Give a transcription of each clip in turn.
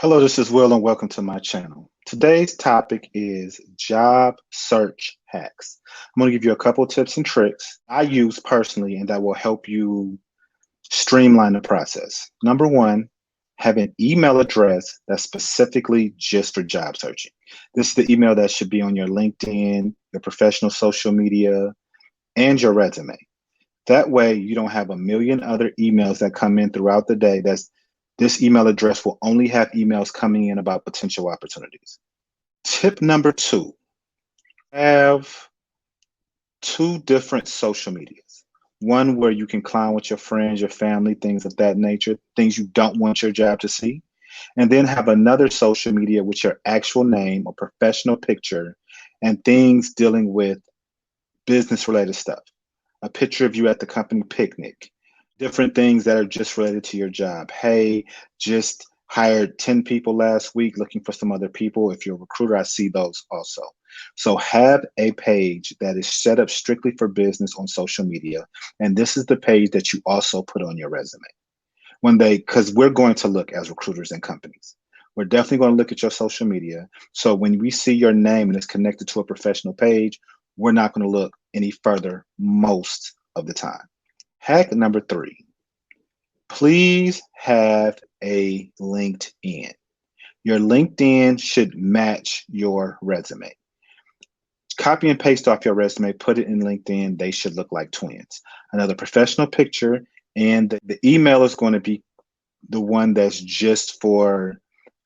Hello, this is Will, and welcome to my channel. Today's topic is job search hacks. I'm going to give you a couple tips and tricks I use personally, and that will help you streamline the process. Number one, have an email address that's specifically just for job searching. This is the email that should be on your LinkedIn, your professional social media, and your resume. That way, you don't have a million other emails that come in throughout the day. This email address will only have emails coming in about potential opportunities. Tip number two, have two different social medias. One where you can clown with your friends, your family, things of that nature, things you don't want your job to see. And then have another social media with your actual name or professional picture and things dealing with business related stuff. A picture of you at the company picnic, different things that are just related to your job. Hey, just hired 10 people last week looking for some other people. If you're a recruiter, I see those also. So have a page that is set up strictly for business on social media. And this is the page that you also put on your resume. Because we're going to look as recruiters and companies. We're definitely going to look at your social media. So when we see your name and it's connected to a professional page, we're not going to look any further most of the time. Hack number three, please have a LinkedIn. Your LinkedIn should match your resume. Copy and paste off your resume, put it in LinkedIn. They should look like twins. Another professional picture, and the email is going to be the one that's just for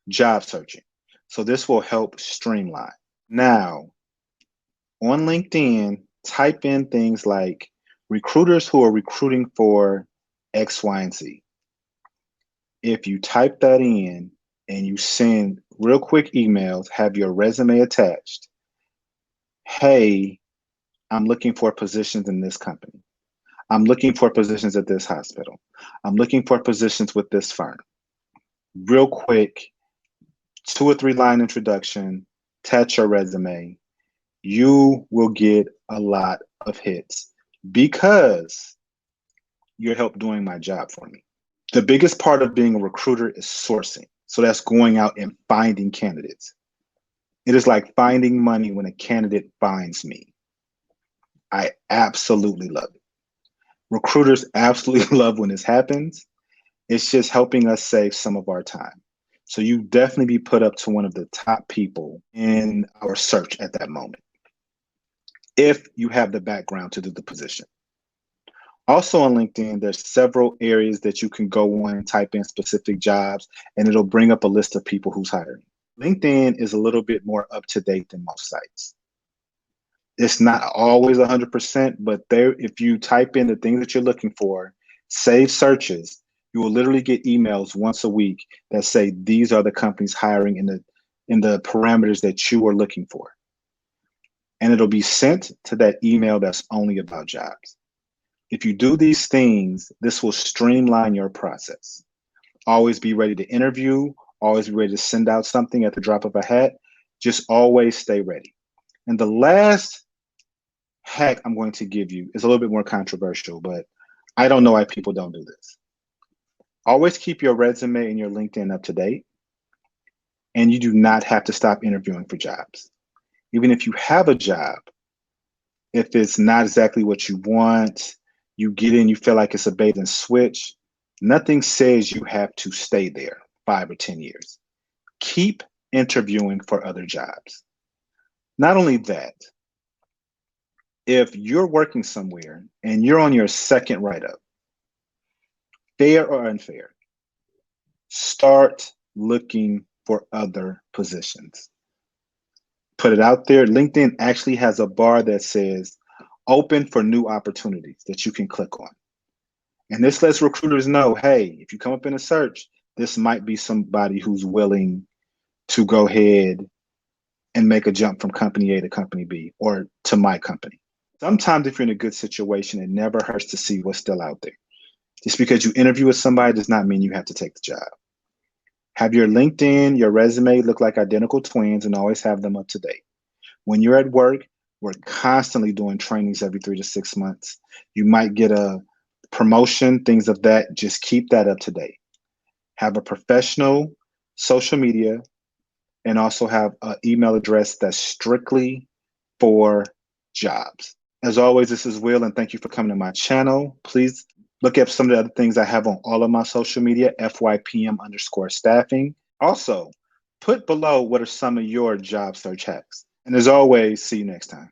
job searching. So this will help streamline. Now, on LinkedIn, type in things like recruiters who are recruiting for X, Y, and Z. If you type that in and you send real quick emails, have your resume attached. Hey, I'm looking for positions in this company. I'm looking for positions at this hospital. I'm looking for positions with this firm. Real quick, 2 or 3 line introduction, attach your resume. You will get a lot of hits because you're help doing my job for me. The biggest part of being a recruiter is sourcing. So that's going out and finding candidates. It is like finding money when a candidate finds me. I absolutely love it. Recruiters absolutely love when this happens. It's just helping us save some of our time. So you definitely be put up to one of the top people in our search at that moment, if you have the background to do the position. Also on LinkedIn, there's several areas that you can go on and type in specific jobs, and it'll bring up a list of people who's hiring. LinkedIn is a little bit more up to date than most sites. It's not always 100%, but if you type in the things that you're looking for, save searches, you will literally get emails once a week that say these are the companies hiring in the parameters that you are looking for. And it'll be sent to that email that's only about jobs. If you do these things, this will streamline your process. Always be ready to interview, always be ready to send out something at the drop of a hat. Just always stay ready. And the last hack I'm going to give you is a little bit more controversial, but I don't know why people don't do this. Always keep your resume and your LinkedIn up to date, and you do not have to stop interviewing for jobs. Even if you have a job, if it's not exactly what you want, you get in, you feel like it's a bait and switch, nothing says you have to stay there 5 or 10 years. Keep interviewing for other jobs. Not only that, if you're working somewhere and you're on your second write-up, fair or unfair, start looking for other positions. Put it out there. LinkedIn actually has a bar that says open for new opportunities that you can click on. And this lets recruiters know, hey, if you come up in a search, this might be somebody who's willing to go ahead and make a jump from company A to company B or to my company. Sometimes if you're in a good situation, it never hurts to see what's still out there. Just because you interview with somebody does not mean you have to take the job. Have your LinkedIn, your resume look like identical twins and always have them up to date. When you're at work, we're constantly doing trainings every 3 to 6 months. You might get a promotion, things of that. Just keep that up to date. Have a professional social media, and also have an email address that's strictly for jobs. As always, this is Will, and thank you for coming to my channel. Please look at some of the other things I have on all of my social media, FYPM_staffing. Also, put below what are some of your job search hacks. And as always, see you next time.